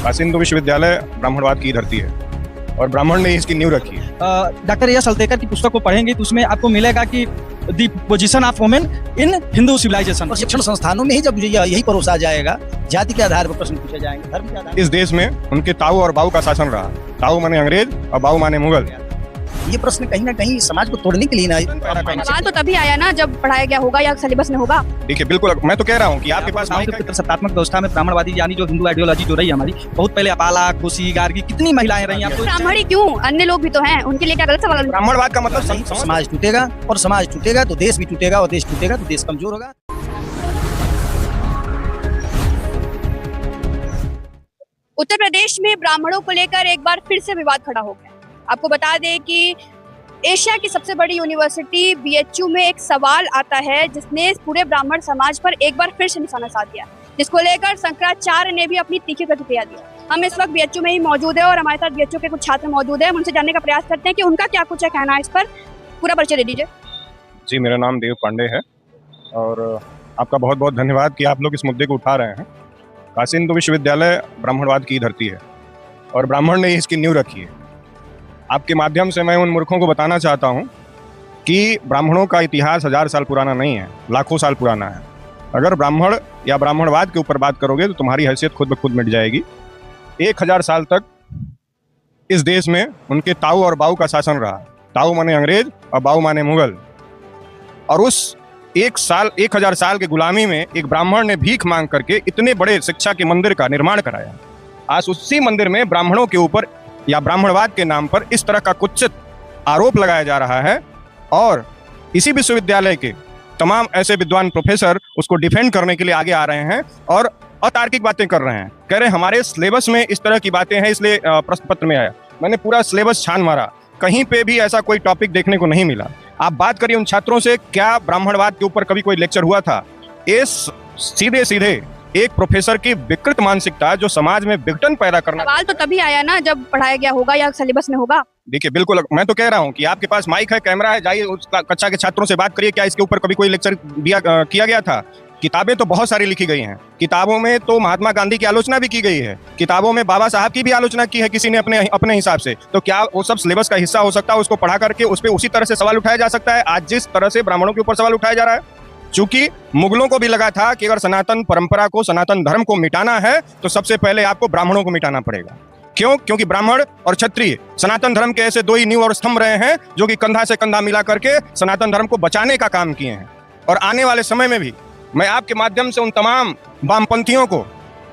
काशी हिंदू विश्वविद्यालय ब्राह्मणवाद की धरती है और ब्राह्मण ने इसकी नींव रखी है। डॉक्टर यश सलतेकर की पुस्तक को पढ़ेंगे तो उसमें आपको मिलेगा कि the position of women in Hindu civilization. और शिक्षण संस्थानों में ही जब यही परोसा जाएगा, जाति के आधार पर प्रश्न पूछे जाएंगे, धर्म के आधार। इस देश में उनके ताऊ और बाऊ का शासन रहा। ताऊ माने अंग्रेज और बाऊ माने मुगल। ये प्रश्न कहीं ना कहीं समाज को तोड़ने के लिए ना सवाल तो तभी आया ना जब पढ़ाया गया होगा या सिलेबस में होगा। देखिए बिल्कुल, मैं तो कह रहा हूँ कि आपके पास सत्तात्मक व्यवस्था में ब्राह्मणवादी यानी जो हिंदू आइडियोलॉजी जो रही हमारी, बहुत पहले अपाला, कोसी, गार्गी, कितनी महिलाएं रही। ब्राह्मण ही क्यों, अन्य लोग भी तो हैं, उनके लिए क्या गलत सवाल? ब्राह्मणवाद का मतलब समाज टूटेगा, और समाज टूटेगा तो देश भी टूटेगा, और देश टूटेगा तो देश कमजोर होगा। उत्तर प्रदेश में ब्राह्मणों को लेकर एक बार फिर से विवाद खड़ा हो गया। आपको बता दें कि एशिया की सबसे बड़ी यूनिवर्सिटी बीएचयू में एक सवाल आता है जिसने पूरे ब्राह्मण समाज पर एक बार फिर से निशाना साध दिया, जिसको लेकर शंकराचार्य ने भी अपनी तीखी प्रतिक्रिया दी। हम इस वक्त बीएचयू में ही मौजूद है और हमारे साथ बीएचयू के कुछ छात्र मौजूद हैं। हम उनसे जानने का प्रयास करते हैं कि उनका क्या कुछ है कहना है इस पर। पूरा परिचय दे दीजिए। जी, मेरा नाम देव पांडे है और आपका बहुत बहुत धन्यवाद कि आप लोग इस मुद्दे को उठा रहे हैं। काशी हिंदू विश्वविद्यालय ब्राह्मणवाद की धरती है और ब्राह्मण ने इसकी नींव रखी है। आपके माध्यम से मैं उन मूर्खों को बताना चाहता हूं कि ब्राह्मणों का इतिहास 1000 साल पुराना नहीं है, लाखों साल पुराना है। अगर ब्राह्मण या ब्राह्मणवाद के ऊपर बात करोगे तो तुम्हारी हैसियत खुद ब खुद मिट जाएगी। 1000 साल तक इस देश में उनके ताऊ और बाऊ का शासन रहा। ताऊ माने अंग्रेज और बाऊ माने मुगल। और उस 1000 साल के गुलामी में एक ब्राह्मण ने भीख मांग करके इतने बड़े शिक्षा के मंदिर का निर्माण कराया। आज उसी मंदिर में ब्राह्मणों के ऊपर या ब्राह्मणवाद के नाम पर इस तरह का कुत्सित आरोप लगाया जा रहा है और इसी विश्वविद्यालय के तमाम ऐसे विद्वान प्रोफेसर उसको डिफेंड करने के लिए आगे आ रहे हैं और अतार्किक बातें कर रहे हैं। कह रहे हैं हमारे सिलेबस में इस तरह की बातें हैं, इसलिए प्रश्न पत्र में आया। मैंने पूरा सिलेबस छान मारा, कहीं पे भी ऐसा कोई टॉपिक देखने को नहीं मिला। आप बात करिए उन छात्रों से, क्या ब्राह्मणवाद के ऊपर कभी कोई लेक्चर हुआ था? इस सीधे सीधे एक प्रोफेसर की विकृत मानसिकता जो समाज में विघटन पैदा करना। सवाल तो तभी आया ना जब पढ़ाया गया होगा या सिलेबस में होगा। देखिए बिल्कुल, मैं तो कह रहा हूँ कि आपके पास माइक है, कैमरा है, जाइए उस कक्षा के छात्रों से बात करिए, क्या इसके ऊपर कभी कोई लेक्चर किया गया था? किताबें तो बहुत सारी लिखी गई हैं। किताबों में तो महात्मा गांधी की आलोचना भी की गई है, किताबों में बाबा साहब की भी आलोचना की है किसी ने अपने हिसाब से। तो क्या वो सब सिलेबस का हिस्सा हो सकता है? उसको पढ़ा करके उस पर उसी तरह से सवाल उठाया जा सकता है आज जिस तरह से ब्राह्मणों के ऊपर सवाल उठाया जा रहा है? चूंकि मुगलों को भी लगा था कि अगर सनातन परंपरा को, सनातन धर्म को मिटाना है तो सबसे पहले आपको ब्राह्मणों को मिटाना पड़ेगा। क्यों? क्योंकि ब्राह्मण और क्षत्रिय सनातन धर्म के ऐसे दो ही नींव और स्तंभ रहे हैं जो कि कंधा से कंधा मिला करके सनातन धर्म को बचाने का काम किए हैं। और आने वाले समय में भी मैं आपके माध्यम से उन तमाम वामपंथियों को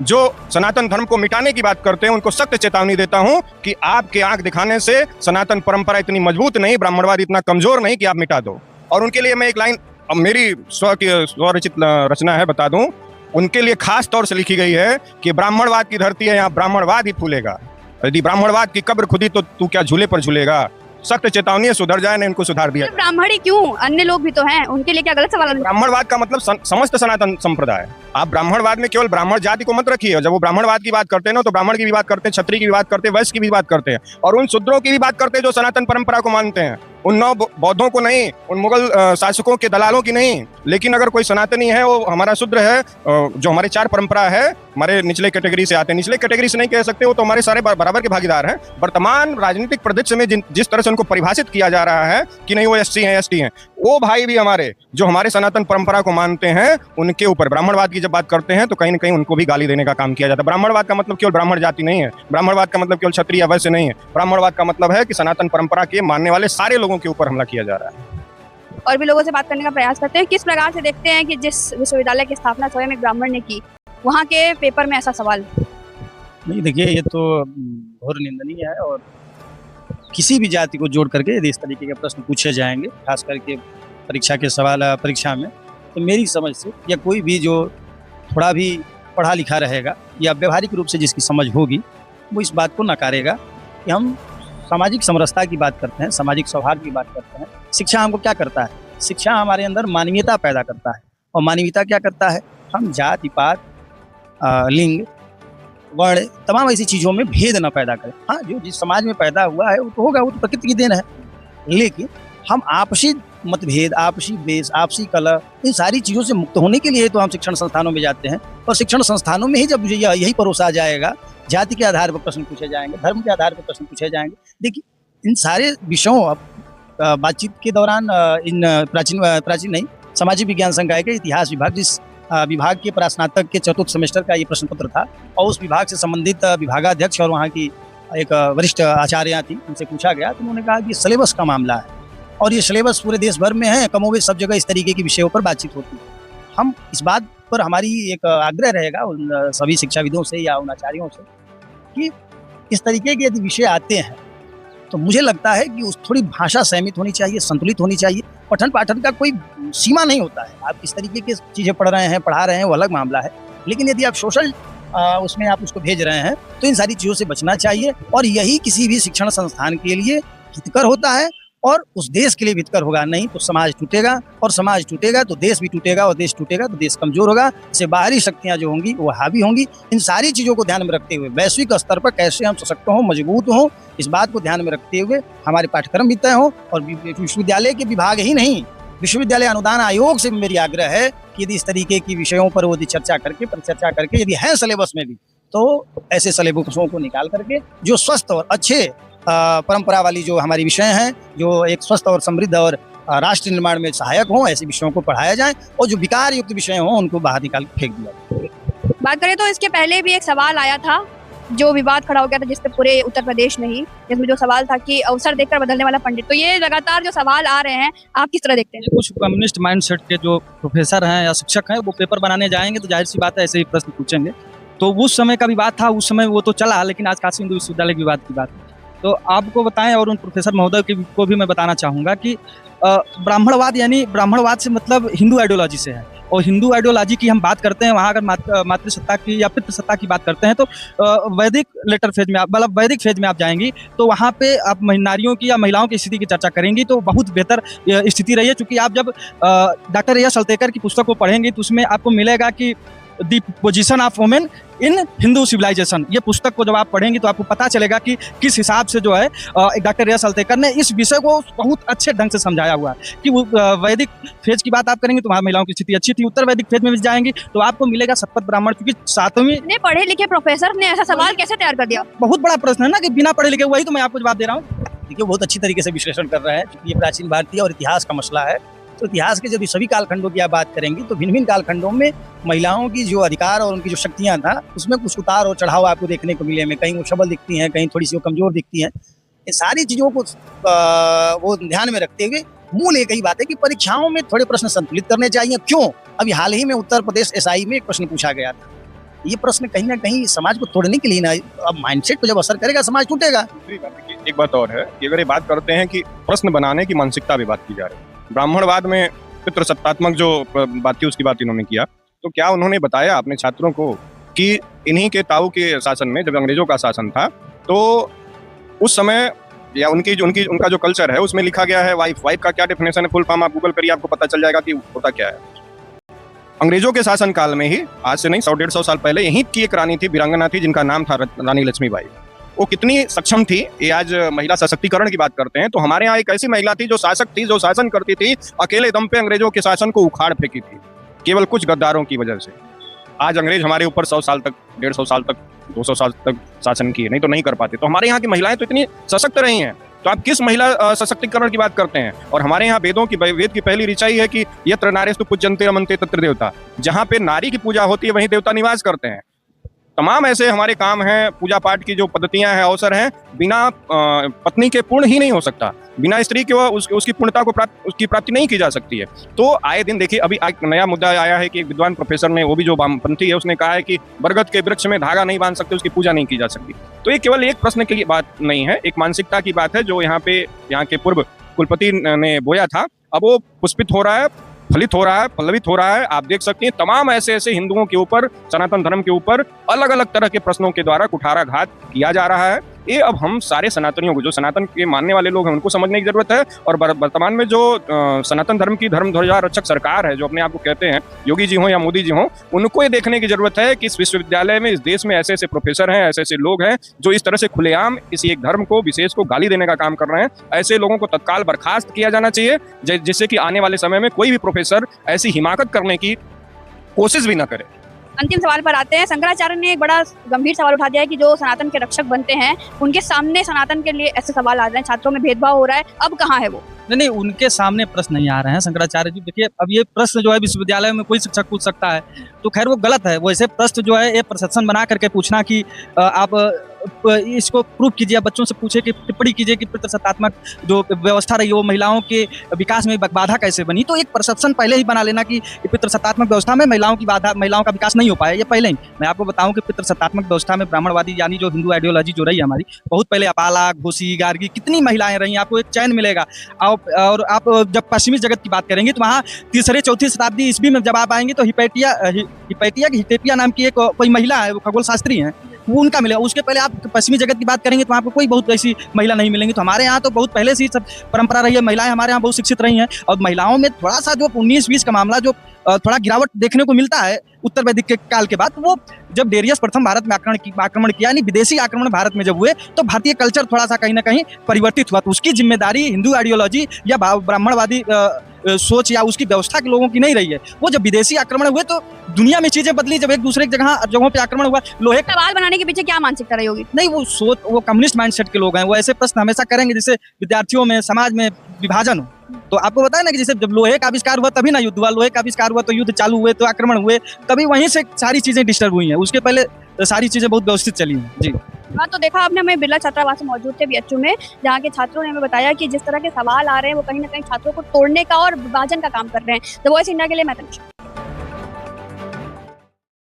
जो सनातन धर्म को मिटाने की बात करते हैं उनको सख्त चेतावनी देता हूं कि आपके आंख दिखाने से सनातन परंपरा इतनी मजबूत नहीं, ब्राह्मणवाद इतना कमजोर नहीं कि आप मिटा दो। और उनके लिए मैं एक लाइन, अब मेरी स्वरचित रचना है, बता दूं, उनके लिए खास तौर से लिखी गई है कि ब्राह्मणवाद की धरती है, यहाँ ब्राह्मणवाद ही फूलेगा। यदि ब्राह्मणवाद की कब्र खुदी तो तू क्या झूले पर झूलेगा। सख्त चेतावनी है, सुधर जाए, नहीं इनको सुधार दिया। ब्राह्मण ही क्यों, अन्य लोग भी तो हैं, उनके लिए क्या गलत सवाल? ब्राह्मणवाद का मतलब समस्त सनातन संप्रदाय। आप ब्राह्मणवाद में केवल ब्राह्मण जाति को मत रखिए। जब वो ब्राह्मणवाद की बात करते हैं ना तो ब्राह्मण की भी बात करते हैं, क्षत्रिय की भी बात करते हैं, वैश्य की भी बात करते हैं और उन शूद्रों की भी बात करते हैं जो सनातन परंपरा को मानते हैं। उन 9 बौद्धों को नहीं, उन मुगल शासकों के दलालों की नहीं। लेकिन अगर कोई सनातनी है, वो हमारा शूद्र है, जो हमारे 4 परंपरा है, हमारे निचले कैटेगरी से आते हैं। निचले कैटेगरी से नहीं कह सकते, वो तो हमारे सारे बराबर के भागीदार हैं। वर्तमान राजनीतिक परिदृश्य में जिस तरह से उनको परिभाषित किया जा रहा है कि नहीं वो एससी हैं, एसटी हैं, वो भाई भी हमारे जो हमारे सनातन परंपरा को मानते हैं उनके ऊपर ब्राह्मणवाद की जब बात करते हैं तो कहीं ना कहीं उनको भी गाली देने का काम किया जाता है। ब्राह्मणवाद का मतलब केवल ब्राह्मण जाति नहीं है, ब्राह्मणवाद का मतलब केवल क्षत्रिय वैश्य नहीं है। ब्राह्मणवाद का मतलब है कि सनातन परंपरा के मानने वाले सारे लोगों के ऊपर हमला किया जा रहा है। और भी लोगों से बात करने का प्रयास करते हैं। किस प्रकार से देखते हैं कि जिस विश्वविद्यालय की स्थापना स्वयं एक ब्राह्मण ने की, वहाँ के पेपर में ऐसा सवाल? नहीं, देखिए ये तो घोर निंदनीय है और किसी भी जाति को जोड़ करके यदि इस तरीके के प्रश्न पूछे जाएंगे, खास करके परीक्षा के सवाल परीक्षा में, तो मेरी समझ से या कोई भी जो थोड़ा भी पढ़ा लिखा रहेगा या व्यवहारिक रूप से जिसकी समझ होगी वो इस बात को नकारेगा कि हम सामाजिक समरसता की बात करते हैं, सामाजिक सौहार्द की बात करते हैं। शिक्षा हमको क्या करता है? शिक्षा हमारे अंदर मानवीयता पैदा करता है। और मानवीयता क्या करता है? हम जाति पात, लिंग, वर्ण, तमाम ऐसी चीज़ों में भेद न पैदा करें। हाँ, जो जिस समाज में पैदा हुआ है वो तो होगा, वो तो प्रकृति की देन है। लेकिन हम आपसी मतभेद, आपसी द्वेष, आपसी कलह, इन सारी चीज़ों से मुक्त होने के लिए तो हम शिक्षण संस्थानों में जाते हैं। और शिक्षण संस्थानों में ही जब यही परोसा जाएगा, जाति के आधार पर प्रश्न पूछे जाएंगे, धर्म के आधार पर प्रश्न पूछे जाएंगे। देखिए इन सारे विषयों बातचीत के दौरान इन प्राचीन नहीं, सामाजिक विज्ञान संकाय के इतिहास विभाग, जिस विभाग के प्रास्नातक के चतुर्थ सेमेस्टर का ये प्रश्न पत्र था, और उस विभाग से संबंधित विभागाध्यक्ष और वहाँ की एक वरिष्ठ आचार्य थी, उनसे पूछा गया तो उन्होंने कहा कि सिलेबस का मामला है और ये सिलेबस पूरे देश भर में है, कमोबेश सब जगह इस तरीके के विषयों पर बातचीत होती है। हम इस बात पर हमारी एक आग्रह रहेगा उन सभी शिक्षाविदों से या उन आचार्यों से कि इस तरीके के यदि विषय आते हैं तो मुझे लगता है कि उस थोड़ी भाषा संयमित होनी चाहिए, संतुलित होनी चाहिए। पठन पाठन का कोई सीमा नहीं होता है, आप किस तरीके की चीज़ें पढ़ रहे हैं, पढ़ा रहे हैं, वो अलग मामला है। लेकिन यदि आप सोशल उसमें आप उसको भेज रहे हैं तो इन सारी चीज़ों से बचना चाहिए, और यही किसी भी शिक्षण संस्थान के लिए हितकर होता है और उस देश के लिए भी हितकर होगा। नहीं तो समाज टूटेगा, और समाज टूटेगा तो देश भी टूटेगा, और देश टूटेगा तो देश कमजोर होगा। इससे बाहरी शक्तियां जो होंगी वो हावी होंगी। इन सारी चीज़ों को ध्यान में रखते हुए वैश्विक स्तर पर कैसे हम सशक्त हों, मजबूत हों, इस बात को ध्यान में रखते हुए हमारे पाठ्यक्रम भी तय हों। और विश्वविद्यालय के विभाग ही नहीं, विश्वविद्यालय अनुदान आयोग से भी मेरी आग्रह है कि यदि इस तरीके की विषयों पर यदि चर्चा करके यदि है सिलेबस में भी, तो ऐसे सिलेबसों को निकाल करके जो स्वस्थ और अच्छे परंपरा वाली जो हमारी विषय हैं, जो एक स्वस्थ और समृद्ध और राष्ट्र निर्माण में सहायक हों, ऐसे विषयों को पढ़ाया जाए, और जो विकार युक्त विषय हों उनको बाहर निकाल फेंक दिया जाए। बात करें तो इसके पहले भी एक सवाल आया था जो विवाद खड़ा हो गया था, जिसपे पूरे उत्तर प्रदेश में ही, जिसमें जो सवाल था कि अवसर देखकर बदलने वाला पंडित। तो ये लगातार जो सवाल आ रहे हैं, आप किस तरह देखते हैं? कुछ कम्युनिस्ट माइंडसेट के जो प्रोफेसर हैं या शिक्षक हैं वो पेपर बनाने जाएंगे तो जाहिर सी बात है ऐसे ही प्रश्न पूछेंगे। तो उस समय का विवाद था, उस समय वो तो चला, लेकिन आज काशी हिंदू विश्वविद्यालय के विवाद की बात है। तो आपको बताएं और उन प्रोफेसर महोदय को भी मैं बताना चाहूँगा कि ब्राह्मणवाद यानी ब्राह्मणवाद से मतलब हिंदू आइडियोलॉजी से है, और हिंदू आइडियोलॉजी की हम बात करते हैं, वहाँ अगर मातृसत्ता की या पितृसत्ता की बात करते हैं तो वैदिक लेटर फेज में मतलब वैदिक फेज में आप जाएंगी तो वहाँ पे आप नारियों की या महिलाओं की स्थिति की चर्चा करेंगी तो बहुत बेहतर स्थिति रही है। चूँकि आप जब डॉक्टर रिया सल्तेकर की पुस्तक को पढ़ेंगे तो उसमें आपको मिलेगा कि the position of women in Hindu civilization, ये पुस्तक को जब आप पढ़ेंगे तो आपको पता चलेगा कि किस हिसाब से जो है डॉक्टर रिया सल्तेकर ने इस विषय को बहुत अच्छे ढंग से समझाया हुआ है कि वो वैदिक फेज की बात आप करेंगे तो वहाँ महिलाओं की स्थिति अच्छी थी, उत्तर वैदिक फेज में भी जाएंगी तो आपको मिलेगा शतपथ ब्राह्मण। क्योंकि सातवीं ने पढ़े लिखे प्रोफेसर ने ऐसा सवाल कैसे तैयार कर दिया? बहुत बड़ा प्रश्न है ना कि बिना पढ़े लिखे, वही तो मैं आपको जवाब दे रहा हूँ। देखिए बहुत अच्छी तरीके से विश्लेषण कर रहे हैं, क्योंकि ये प्राचीन भारतीय और इतिहास का मसला है। तो इतिहास के जब सभी कालखंडों की आप बात करेंगी तो भिन्न भिन्न कालखंडों में महिलाओं की जो अधिकार और उनकी जो शक्तियां था उसमें कुछ उतार और चढ़ाव आपको देखने को मिले। कहीं वो सबल दिखती हैं, कहीं थोड़ी सी वो कमजोर दिखती हैं। ये सारी चीज़ों को वो ध्यान में रखते हुए मूल एक ही बात है कि परीक्षाओं में थोड़े प्रश्न संतुलित करने चाहिए। क्यों? अभी हाल ही में उत्तर प्रदेश SI में एक प्रश्न पूछा गया था। ये प्रश्न कहीं ना कहीं समाज को तोड़ने के लिए ना, अब माइंडसेट पर जब असर करेगा समाज टूटेगा। एक बात और है कि अगर ये बात करते हैं कि प्रश्न बनाने की मानसिकता भी बात की जा रही है, ब्राह्मणवाद में पितृसत्तात्मक जो बात थी उसकी बात इन्होंने किया, तो क्या उन्होंने बताया अपने छात्रों को कि इन्हीं के ताऊ के शासन में जब अंग्रेजों का शासन था तो उस समय या उनका जो कल्चर है उसमें लिखा गया है वाइफ का क्या डेफिनेशन है, फुल फॉर्म आप गूगल करिए आपको पता चल जाएगा कि होता क्या है। अंग्रेजों के शासन काल में ही, आज से नहीं 100-150 साल पहले, यहीं की एक रानी थी, वीरांगना थी, जिनका नाम था रानी लक्ष्मीबाई। वो कितनी सक्षम थी, ये आज महिला सशक्तिकरण की बात करते हैं तो हमारे यहाँ एक ऐसी महिला थी जो शासक थी, जो शासन करती थी, अकेले दम पे अंग्रेजों के शासन को उखाड़ फेंकी थी केवल कुछ गद्दारों की वजह से। आज अंग्रेज हमारे ऊपर 100 साल तक, 150 साल तक, 200 साल तक शासन किए, नहीं तो नहीं कर पाते। तो हमारे यहाँ की महिलाएं तो इतनी सशक्त रही हैं, तो आप किस महिला सशक्तिकरण की बात करते हैं? और हमारे यहाँ वेद की पहली ऋचा ही है कि यत्र नारेस्तु पूज्यन्ते रमन्ते तत्र देवता, जहाँ पे नारी की पूजा होती है वहीं देवता निवास करते हैं। तमाम ऐसे हमारे काम हैं, पूजा पाठ की जो पद्धतियां हैं, अवसर हैं, बिना पत्नी के पूर्ण ही नहीं हो सकता, बिना स्त्री के उसकी पूर्णता को उसकी प्राप्ति नहीं की जा सकती है। तो आए दिन देखिए, अभी एक नया मुद्दा आया है कि एक विद्वान प्रोफेसर ने, वो भी जो वामपंथी है, उसने कहा है कि बरगद के वृक्ष में धागा नहीं बांध सकते, उसकी पूजा नहीं की जा सकती। तो ये केवल एक प्रश्न की बात नहीं है, एक मानसिकता की बात है जो यहाँ के पूर्व कुलपति ने बोया था, अब वो पुष्पित हो रहा है, फलित हो रहा है, पल्लवित हो रहा है। आप देख सकते हैं तमाम ऐसे हिंदुओं के ऊपर, सनातन धर्म के ऊपर अलग अलग तरह के प्रश्नों के द्वारा कुठाराघात किया जा रहा है। ये अब हम सारे सनातनियों को, जो सनातन के मानने वाले लोग हैं, उनको समझने की जरूरत है। और वर्तमान में जो सनातन धर्म की धर्म ध्वजा रक्षक सरकार है, जो अपने आप को कहते हैं, योगी जी हों या मोदी जी हों, उनको ये देखने की जरूरत है कि इस विश्वविद्यालय में, इस देश में ऐसे प्रोफेसर हैं, ऐसे लोग हैं जो इस तरह से खुलेआम किसी एक धर्म को, विशेष को गाली देने का काम कर रहे हैं। ऐसे लोगों को तत्काल बर्खास्त किया जाना चाहिए, जिससे कि आने वाले समय में कोई भी प्रोफेसर ऐसी हिमाकत करने की कोशिश भी ना करे। अंतिम सवाल पर आते हैं। शंकराचार्य ने एक बड़ा गंभीर सवाल उठा दिया है कि जो सनातन के रक्षक बनते हैं उनके सामने सनातन के लिए ऐसे सवाल आ रहे हैं, छात्रों में भेदभाव हो रहा है, अब कहाँ है वो? नहीं, उनके सामने प्रश्न नहीं आ रहे हैं शंकराचार्य जी। देखिए, अब ये प्रश्न जो है विश्वविद्यालय में कोई शिक्षक पूछ सकता है, तो खैर वो गलत है। वो ऐसे प्रश्न जो है ये प्रशासन बना करके पूछना कि आप इसको प्रूव कीजिए, बच्चों से पूछे कि टिप्पणी कीजिए कि पितृसत्तात्मक जो व्यवस्था रही है वो महिलाओं के विकास में बाधा कैसे बनी। तो एक परसेप्शन पहले ही बना लेना कि पितृसत्तात्मक व्यवस्था में महिलाओं का विकास नहीं हो पाया, ये पहले ही। मैं आपको बताऊं कि पितृसत्तात्मक व्यवस्था में ब्राह्मणवादी यानी जो हिंदू आइडियोलॉजी जो रही है हमारी, बहुत पहले अपाला, घोसी, गार्गी, कितनी महिलाएं रही, आपको एक चयन मिलेगा। और आप जब पश्चिमी जगत की बात करेंगे तो वहाँ 3री-4री शताब्दी ईस्वी में जब आप आएंगे तो हिपेटिया नाम की एक कोई महिला है, वो खगोल शास्त्री हैं, वो उनका मिलेगा। उसके पहले आप पश्चिमी जगत की बात करेंगे तो आपको कोई बहुत ऐसी महिला नहीं मिलेंगी। तो हमारे यहाँ तो बहुत पहले से ही सब परंपरा रही है, महिलाएं हमारे यहाँ बहुत शिक्षित रही हैं। और महिलाओं में थोड़ा सा जो 19-20 का मामला जो थोड़ा गिरावट देखने को मिलता है उत्तर वैदिक के काल के बाद, वो जब डेरियस प्रथम भारत में आक्रमण किया, यानी विदेशी आक्रमण भारत में जब हुए तो भारतीय कल्चर थोड़ा सा कहीं ना कहीं परिवर्तित हुआ। तो उसकी जिम्मेदारी हिंदू आइडियोलॉजी या ब्राह्मणवादी सोच या उसकी व्यवस्था के लोगों की नहीं रही है। वो जब विदेशी आक्रमण हुए तो दुनिया में चीजें बदली, जब एक दूसरे जगहों पे आक्रमण हुआ। लोहे सवाल बनाने के पीछे क्या मानसिकता रही होगी? नहीं, वो सोच, वो कम्युनिस्ट माइंडसेट के लोग हैं, वो ऐसे प्रश्न हमेशा करेंगे जिससे विद्यार्थियों में, समाज में विभाजन हो। तो आपको बताया ना कि जैसे जब लोहे का आविष्कार हुआ तभी ना युद्ध हुआ, लोहे का आविष्कार हुआ तो युद्ध चालू हुए, तो आक्रमण हुए, तभी वहीं से सारी चीजें डिस्टर्ब हुई हैं। उसके पहले सारी चीजें बहुत व्यवस्थित चली हैं। जी हाँ, तो देखा आपने, हमें बिरला छात्रावास में मौजूद थे बीएचयू में, जहाँ के छात्रों ने हमें बताया कि जिस तरह के सवाल आ रहे हैं वो कहीं ना कहीं छात्रों को तोड़ने का और विभाजन का काम कर रहे हैं। द वॉइस इंडिया के लिए मैं तनिषा।